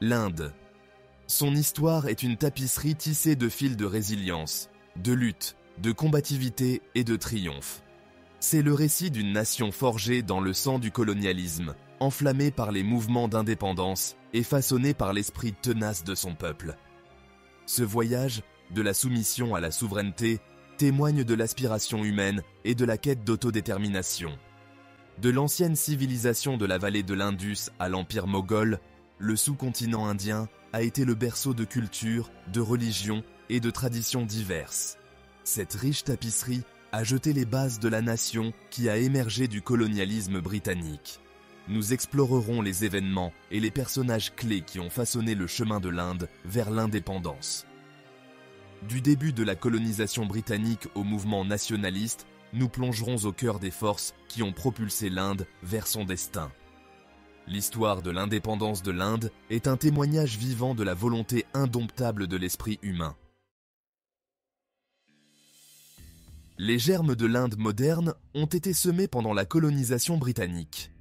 L'Inde. Son histoire est une tapisserie tissée de fils de résilience, de lutte, de combativité et de triomphe. C'est le récit d'une nation forgée dans le sang du colonialisme, enflammée par les mouvements d'indépendance et façonnée par l'esprit tenace de son peuple. Ce voyage, de la soumission à la souveraineté, témoigne de l'aspiration humaine et de la quête d'autodétermination. De l'ancienne civilisation de la vallée de l'Indus à l'empire moghol, le sous-continent indien a été le berceau de cultures, de religions et de traditions diverses. Cette riche tapisserie a jeté les bases de la nation qui a émergé du colonialisme britannique. Nous explorerons les événements et les personnages clés qui ont façonné le chemin de l'Inde vers l'indépendance. Du début de la colonisation britannique au mouvement nationaliste, nous plongerons au cœur des forces qui ont propulsé l'Inde vers son destin. L'histoire de l'indépendance de l'Inde est un témoignage vivant de la volonté indomptable de l'esprit humain. Les germes de l'Inde moderne ont été semés pendant la colonisation britannique.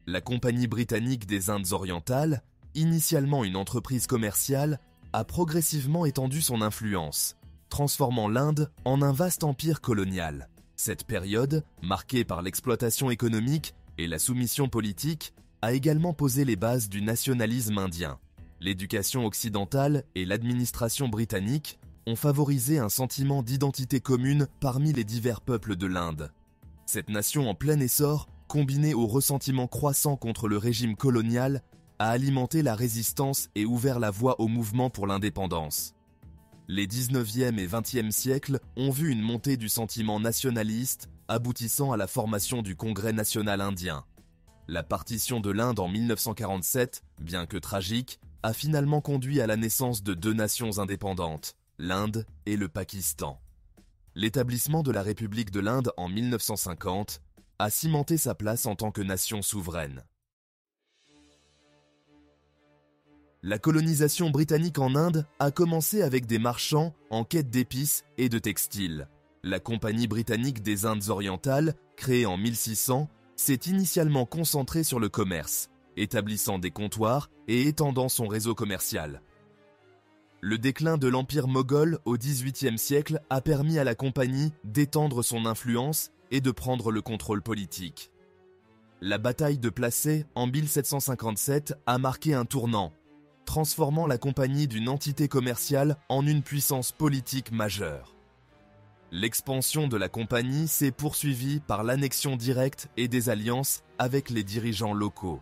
La Compagnie britannique des Indes orientales, initialement une entreprise commerciale, a progressivement étendu son influence, transformant l'Inde en un vaste empire colonial. Cette période, marquée par l'exploitation économique et la soumission politique, a également posé les bases du nationalisme indien. L'éducation occidentale et l'administration britannique ont favorisé un sentiment d'identité commune parmi les divers peuples de l'Inde. Cette nation en plein essor, combinée au ressentiment croissant contre le régime colonial, a alimenté la résistance et ouvert la voie au mouvement pour l'indépendance. Les 19e et 20e siècles ont vu une montée du sentiment nationaliste, aboutissant à la formation du Congrès national indien. La partition de l'Inde en 1947, bien que tragique, a finalement conduit à la naissance de deux nations indépendantes, l'Inde et le Pakistan. L'établissement de la République de l'Inde en 1950 a cimenté sa place en tant que nation souveraine. La colonisation britannique en Inde a commencé avec des marchands en quête d'épices et de textiles. La Compagnie britannique des Indes orientales, créée en 1600, s'est initialement concentrée sur le commerce, établissant des comptoirs et étendant son réseau commercial. Le déclin de l'empire moghol au XVIIIe siècle a permis à la compagnie d'étendre son influence et de prendre le contrôle politique. La bataille de Plassey en 1757 a marqué un tournant, transformant la compagnie d'une entité commerciale en une puissance politique majeure. L'expansion de la compagnie s'est poursuivie par l'annexion directe et des alliances avec les dirigeants locaux.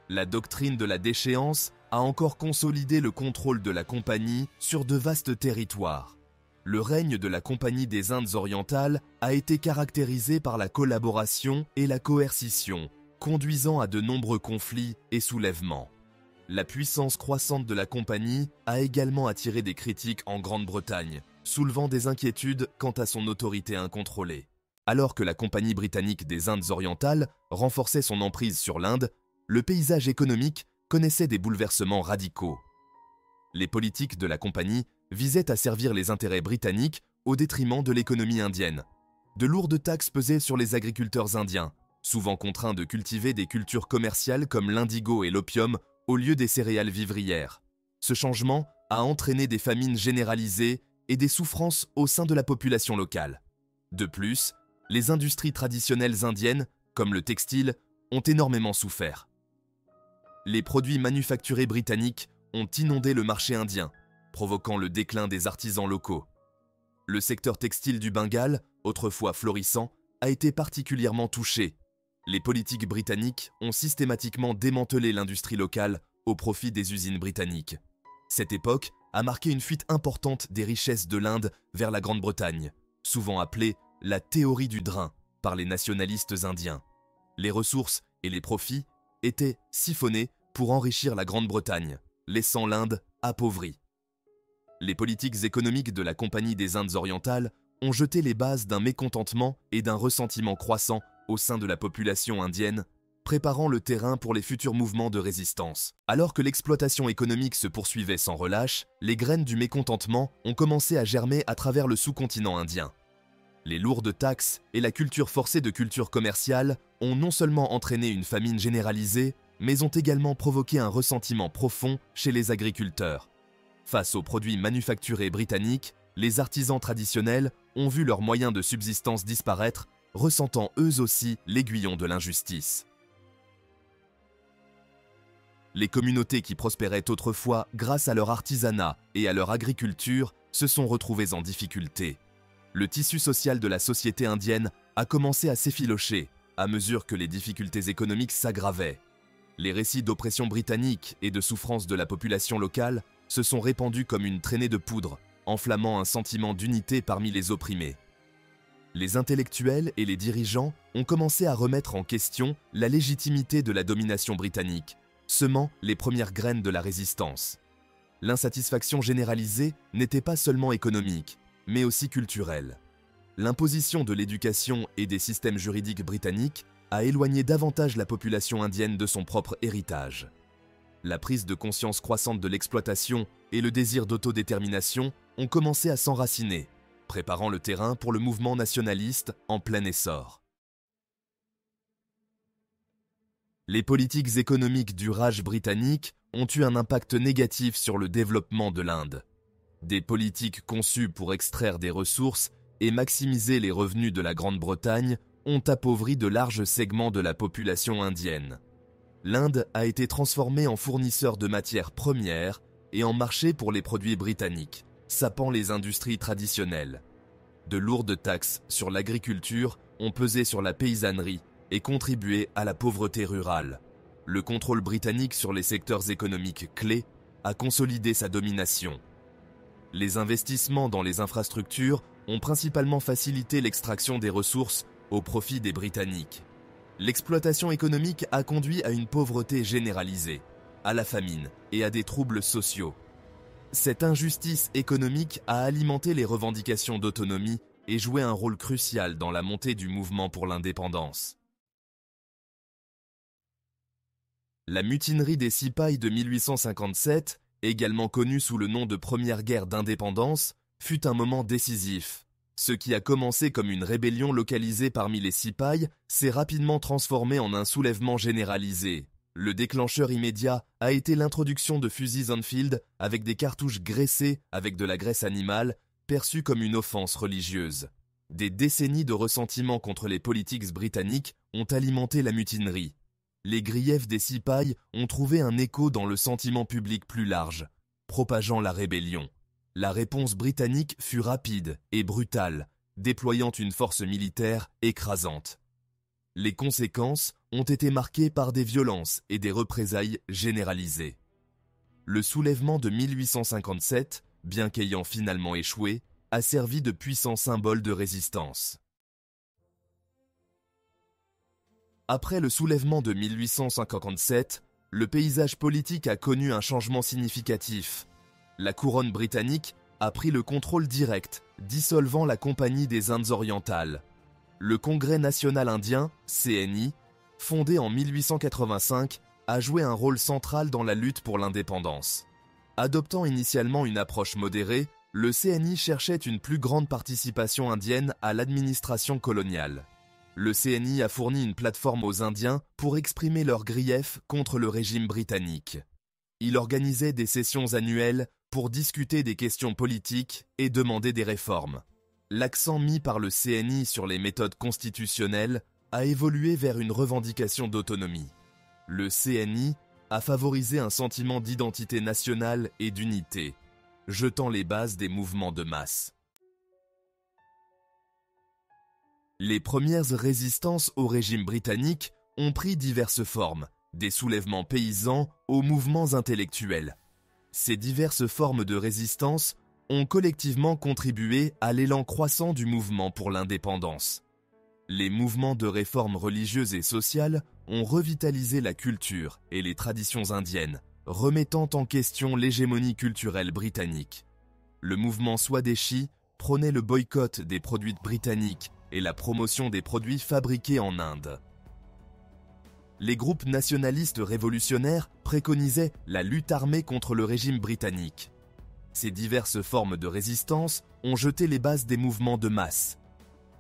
La doctrine de la déchéance a encore consolidé le contrôle de la compagnie sur de vastes territoires. Le règne de la Compagnie des Indes orientales a été caractérisé par la collaboration et la coercition, conduisant à de nombreux conflits et soulèvements. La puissance croissante de la compagnie a également attiré des critiques en Grande-Bretagne, soulevant des inquiétudes quant à son autorité incontrôlée. Alors que la Compagnie britannique des Indes orientales renforçait son emprise sur l'Inde, le paysage économique connaissait des bouleversements radicaux. Les politiques de la compagnie visaient à servir les intérêts britanniques au détriment de l'économie indienne. De lourdes taxes pesaient sur les agriculteurs indiens, souvent contraints de cultiver des cultures commerciales comme l'indigo et l'opium au lieu des céréales vivrières. Ce changement a entraîné des famines généralisées et des souffrances au sein de la population locale. De plus, les industries traditionnelles indiennes, comme le textile, ont énormément souffert. Les produits manufacturés britanniques ont inondé le marché indien, provoquant le déclin des artisans locaux. Le secteur textile du Bengale, autrefois florissant, a été particulièrement touché. Les politiques britanniques ont systématiquement démantelé l'industrie locale au profit des usines britanniques. Cette époque a marqué une fuite importante des richesses de l'Inde vers la Grande-Bretagne, souvent appelée la théorie du drain par les nationalistes indiens. Les ressources et les profits étaient siphonnés pour enrichir la Grande-Bretagne, laissant l'Inde appauvrie. Les politiques économiques de la Compagnie des Indes orientales ont jeté les bases d'un mécontentement et d'un ressentiment croissant au sein de la population indienne, préparant le terrain pour les futurs mouvements de résistance. Alors que l'exploitation économique se poursuivait sans relâche, les graines du mécontentement ont commencé à germer à travers le sous-continent indien. Les lourdes taxes et la culture forcée de culture commerciale ont non seulement entraîné une famine généralisée, mais ont également provoqué un ressentiment profond chez les agriculteurs. Face aux produits manufacturés britanniques, les artisans traditionnels ont vu leurs moyens de subsistance disparaître, ressentant eux aussi l'aiguillon de l'injustice. Les communautés qui prospéraient autrefois grâce à leur artisanat et à leur agriculture se sont retrouvées en difficulté. Le tissu social de la société indienne a commencé à s'effilocher à mesure que les difficultés économiques s'aggravaient. Les récits d'oppression britannique et de souffrance de la population locale se sont répandus comme une traînée de poudre, enflammant un sentiment d'unité parmi les opprimés. Les intellectuels et les dirigeants ont commencé à remettre en question la légitimité de la domination britannique, semant les premières graines de la résistance. L'insatisfaction généralisée n'était pas seulement économique, mais aussi culturelle. L'imposition de l'éducation et des systèmes juridiques britanniques a éloigné davantage la population indienne de son propre héritage. La prise de conscience croissante de l'exploitation et le désir d'autodétermination ont commencé à s'enraciner, préparant le terrain pour le mouvement nationaliste en plein essor. Les politiques économiques du Raj britannique ont eu un impact négatif sur le développement de l'Inde. Des politiques conçues pour extraire des ressources et maximiser les revenus de la Grande-Bretagne ont appauvri de larges segments de la population indienne. L'Inde a été transformée en fournisseur de matières premières et en marché pour les produits britanniques, sapant les industries traditionnelles. De lourdes taxes sur l'agriculture ont pesé sur la paysannerie et contribué à la pauvreté rurale. Le contrôle britannique sur les secteurs économiques clés a consolidé sa domination. Les investissements dans les infrastructures ont principalement facilité l'extraction des ressources au profit des Britanniques. L'exploitation économique a conduit à une pauvreté généralisée, à la famine et à des troubles sociaux. Cette injustice économique a alimenté les revendications d'autonomie et joué un rôle crucial dans la montée du mouvement pour l'indépendance. La mutinerie des Sipahis de 1857, également connue sous le nom de Première guerre d'indépendance, fut un moment décisif. Ce qui a commencé comme une rébellion localisée parmi les Sipahis s'est rapidement transformé en un soulèvement généralisé. Le déclencheur immédiat a été l'introduction de fusils Enfield avec des cartouches graissées avec de la graisse animale, perçue comme une offense religieuse. Des décennies de ressentiment contre les politiques britanniques ont alimenté la mutinerie. Les griefs des Sipahis ont trouvé un écho dans le sentiment public plus large, propageant la rébellion. La réponse britannique fut rapide et brutale, déployant une force militaire écrasante. Les conséquences ont été marquées par des violences et des représailles généralisées. Le soulèvement de 1857, bien qu'ayant finalement échoué, a servi de puissant symbole de résistance. Après le soulèvement de 1857, le paysage politique a connu un changement significatif. La couronne britannique a pris le contrôle direct, dissolvant la Compagnie des Indes orientales. Le Congrès national indien, CNI, fondé en 1885, a joué un rôle central dans la lutte pour l'indépendance. Adoptant initialement une approche modérée, le CNI cherchait une plus grande participation indienne à l'administration coloniale. Le CNI a fourni une plateforme aux Indiens pour exprimer leurs griefs contre le régime britannique. Il organisait des sessions annuelles pour discuter des questions politiques et demander des réformes. L'accent mis par le CNI sur les méthodes constitutionnelles a évolué vers une revendication d'autonomie. Le CNI a favorisé un sentiment d'identité nationale et d'unité, jetant les bases des mouvements de masse. Les premières résistances au régime britannique ont pris diverses formes, des soulèvements paysans aux mouvements intellectuels. Ces diverses formes de résistance ont collectivement contribué à l'élan croissant du mouvement pour l'indépendance. Les mouvements de réforme religieuse et sociale ont revitalisé la culture et les traditions indiennes, remettant en question l'hégémonie culturelle britannique. Le mouvement Swadeshi prônait le boycott des produits britanniques et la promotion des produits fabriqués en Inde. Les groupes nationalistes révolutionnaires préconisaient la lutte armée contre le régime britannique. Ces diverses formes de résistance ont jeté les bases des mouvements de masse.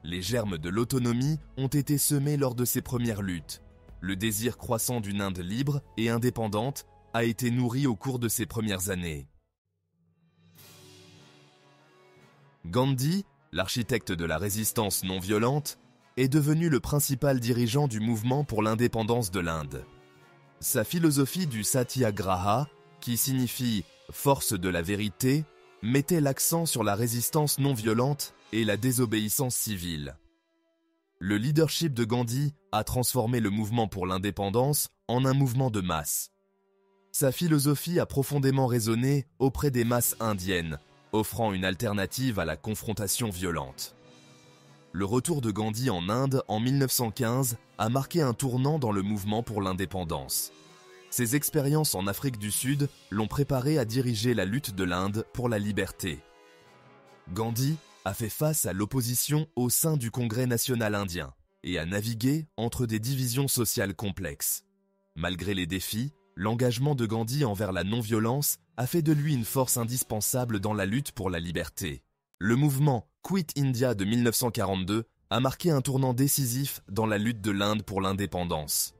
Les germes de l'autonomie ont été semés lors de ces premières luttes. le désir croissant d'une Inde libre et indépendante a été nourri au cours de ces premières années. Gandhi, l'architecte de la résistance non violente, est devenu le principal dirigeant du mouvement pour l'indépendance de l'Inde. Sa philosophie du satyagraha, qui signifie « force de la vérité », mettait l'accent sur la résistance non violente et la désobéissance civile. Le leadership de Gandhi a transformé le mouvement pour l'indépendance en un mouvement de masse. Sa philosophie a profondément résonné auprès des masses indiennes, offrant une alternative à la confrontation violente. Le retour de Gandhi en Inde en 1915 a marqué un tournant dans le mouvement pour l'indépendance. Ses expériences en Afrique du Sud l'ont préparé à diriger la lutte de l'Inde pour la liberté. Gandhi a fait face à l'opposition au sein du Congrès national indien et a navigué entre des divisions sociales complexes. Malgré les défis, l'engagement de Gandhi envers la non-violence a fait de lui une force indispensable dans la lutte pour la liberté. Le mouvement Quit India de 1942 a marqué un tournant décisif dans la lutte de l'Inde pour l'indépendance.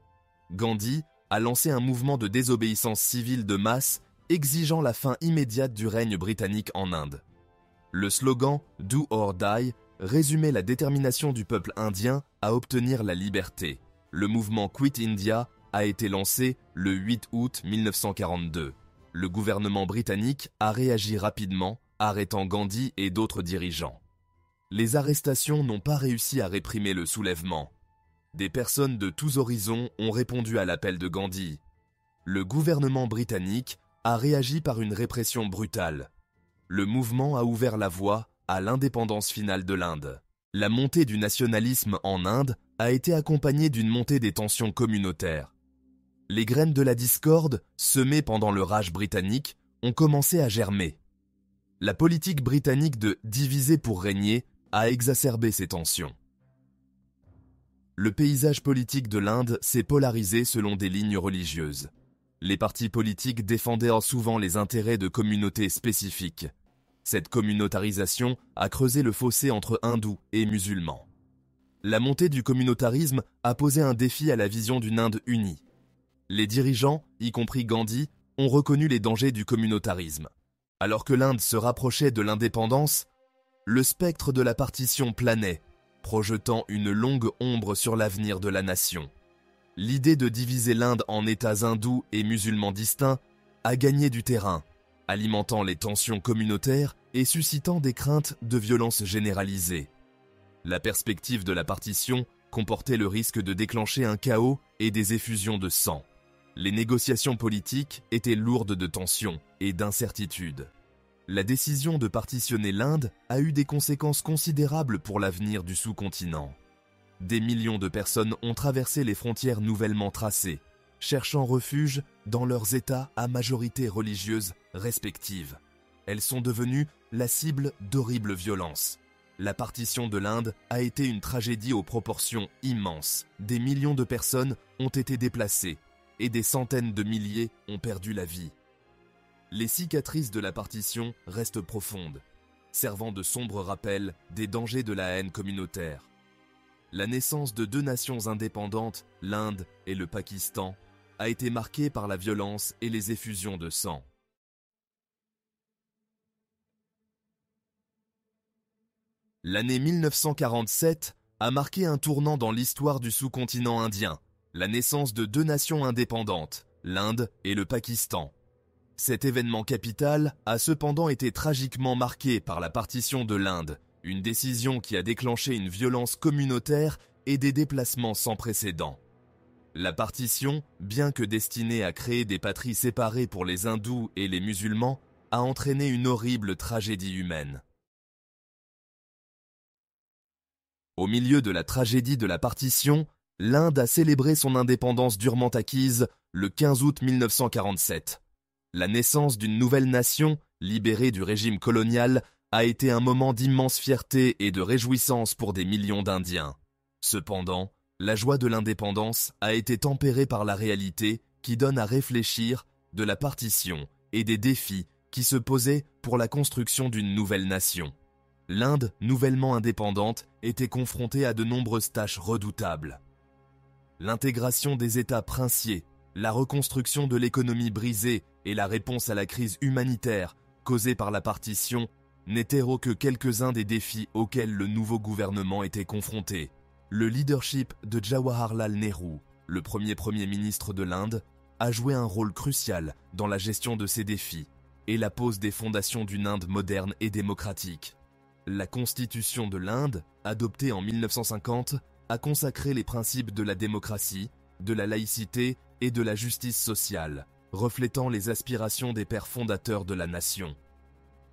Gandhi a lancé un mouvement de désobéissance civile de masse exigeant la fin immédiate du règne britannique en Inde. Le slogan « Do or Die » résumait la détermination du peuple indien à obtenir la liberté. Le mouvement Quit India a été lancé le 8 août 1942. Le gouvernement britannique a réagi rapidement, arrêtant Gandhi et d'autres dirigeants. Les arrestations n'ont pas réussi à réprimer le soulèvement. Des personnes de tous horizons ont répondu à l'appel de Gandhi. Le gouvernement britannique a réagi par une répression brutale. Le mouvement a ouvert la voie à l'indépendance finale de l'Inde. La montée du nationalisme en Inde a été accompagnée d'une montée des tensions communautaires. Les graines de la discorde, semées pendant le Raj britannique, ont commencé à germer. La politique britannique de « diviser pour régner » a exacerbé ces tensions. Le paysage politique de l'Inde s'est polarisé selon des lignes religieuses. Les partis politiques défendaient souvent les intérêts de communautés spécifiques. Cette communautarisation a creusé le fossé entre hindous et musulmans. La montée du communautarisme a posé un défi à la vision d'une Inde unie. Les dirigeants, y compris Gandhi, ont reconnu les dangers du communautarisme. Alors que l'Inde se rapprochait de l'indépendance, le spectre de la partition planait, projetant une longue ombre sur l'avenir de la nation. L'idée de diviser l'Inde en États hindous et musulmans distincts a gagné du terrain, alimentant les tensions communautaires et suscitant des craintes de violence généralisée. La perspective de la partition comportait le risque de déclencher un chaos et des effusions de sang. Les négociations politiques étaient lourdes de tensions et d'incertitudes. La décision de partitionner l'Inde a eu des conséquences considérables pour l'avenir du sous-continent. Des millions de personnes ont traversé les frontières nouvellement tracées, cherchant refuge dans leurs États à majorité religieuse respective. Elles sont devenues la cible d'horribles violences. La partition de l'Inde a été une tragédie aux proportions immenses. Des millions de personnes ont été déplacées et des centaines de milliers ont perdu la vie. Les cicatrices de la partition restent profondes, servant de sombres rappels des dangers de la haine communautaire. La naissance de deux nations indépendantes, l'Inde et le Pakistan, a été marquée par la violence et les effusions de sang. L'année 1947 a marqué un tournant dans l'histoire du sous-continent indien, la naissance de deux nations indépendantes, l'Inde et le Pakistan. Cet événement capital a cependant été tragiquement marqué par la partition de l'Inde, une décision qui a déclenché une violence communautaire et des déplacements sans précédent. La partition, bien que destinée à créer des patries séparées pour les hindous et les musulmans, a entraîné une horrible tragédie humaine. Au milieu de la tragédie de la partition, l'Inde a célébré son indépendance durement acquise le 15 août 1947. La naissance d'une nouvelle nation, libérée du régime colonial, a été un moment d'immense fierté et de réjouissance pour des millions d'Indiens. Cependant, la joie de l'indépendance a été tempérée par la réalité qui donne à réfléchir de la partition et des défis qui se posaient pour la construction d'une nouvelle nation. L'Inde, nouvellement indépendante, était confrontée à de nombreuses tâches redoutables. L'intégration des États princiers, la reconstruction de l'économie brisée et la réponse à la crise humanitaire causée par la partition n'étaient que quelques-uns des défis auxquels le nouveau gouvernement était confronté. Le leadership de Jawaharlal Nehru, le premier ministre de l'Inde, a joué un rôle crucial dans la gestion de ces défis et la pose des fondations d'une Inde moderne et démocratique. La Constitution de l'Inde, adoptée en 1950, a consacré les principes de la démocratie, de la laïcité et de la justice sociale, reflétant les aspirations des pères fondateurs de la nation.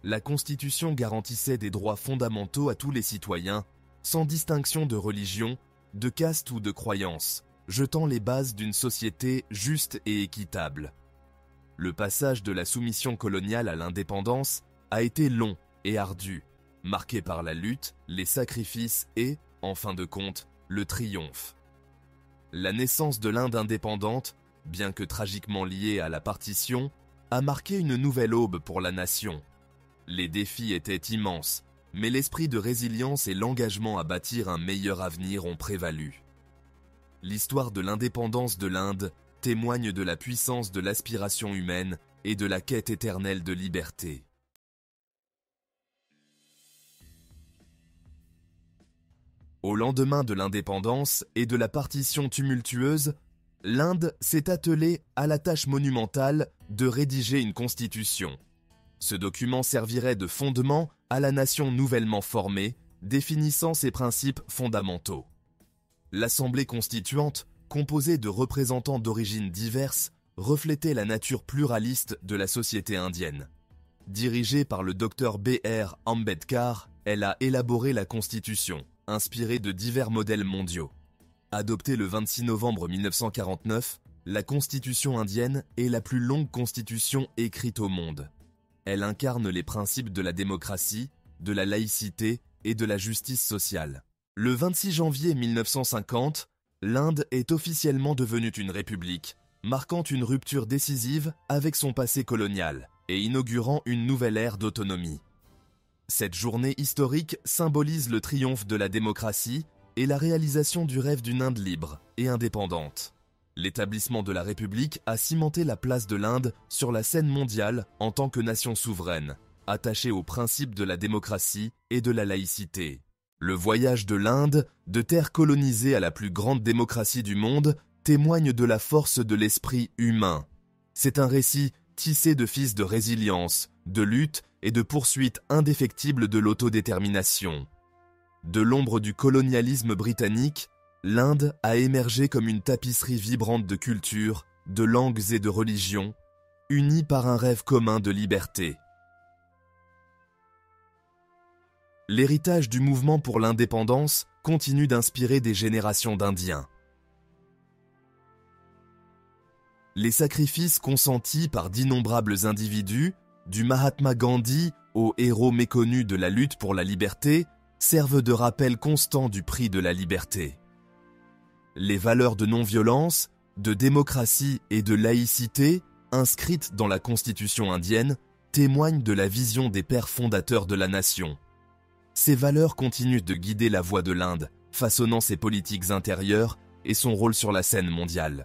La Constitution garantissait des droits fondamentaux à tous les citoyens, sans distinction de religion, de caste ou de croyance, jetant les bases d'une société juste et équitable. Le passage de la soumission coloniale à l'indépendance a été long et ardu, marqué par la lutte, les sacrifices et, en fin de compte, le triomphe. La naissance de l'Inde indépendante, bien que tragiquement liée à la partition, a marqué une nouvelle aube pour la nation. Les défis étaient immenses, mais l'esprit de résilience et l'engagement à bâtir un meilleur avenir ont prévalu. L'histoire de l'indépendance de l'Inde témoigne de la puissance de l'aspiration humaine et de la quête éternelle de liberté. Au lendemain de l'indépendance et de la partition tumultueuse, l'Inde s'est attelée à la tâche monumentale de rédiger une constitution. Ce document servirait de fondement à la nation nouvellement formée, définissant ses principes fondamentaux. L'Assemblée constituante, composée de représentants d'origines diverses, reflétait la nature pluraliste de la société indienne. Dirigée par le Dr B.R. Ambedkar, elle a élaboré la Constitution, inspirée de divers modèles mondiaux. Adoptée le 26 novembre 1949, la Constitution indienne est la plus longue constitution écrite au monde. Elle incarne les principes de la démocratie, de la laïcité et de la justice sociale. Le 26 janvier 1950, l'Inde est officiellement devenue une république, marquant une rupture décisive avec son passé colonial et inaugurant une nouvelle ère d'autonomie. Cette journée historique symbolise le triomphe de la démocratie et la réalisation du rêve d'une Inde libre et indépendante. L'établissement de la République a cimenté la place de l'Inde sur la scène mondiale en tant que nation souveraine, attachée aux principes de la démocratie et de la laïcité. Le voyage de l'Inde, de terre colonisée à la plus grande démocratie du monde, témoigne de la force de l'esprit humain. C'est un récit tissé de fils de résilience, de lutte et de poursuite indéfectible de l'autodétermination. De l'ombre du colonialisme britannique, l'Inde a émergé comme une tapisserie vibrante de cultures, de langues et de religions, unies par un rêve commun de liberté. L'héritage du mouvement pour l'indépendance continue d'inspirer des générations d'Indiens. Les sacrifices consentis par d'innombrables individus, du Mahatma Gandhi aux héros méconnus de la lutte pour la liberté, servent de rappel constant du prix de la liberté. Les valeurs de non-violence, de démocratie et de laïcité, inscrites dans la Constitution indienne, témoignent de la vision des pères fondateurs de la nation. Ces valeurs continuent de guider la voie de l'Inde, façonnant ses politiques intérieures et son rôle sur la scène mondiale.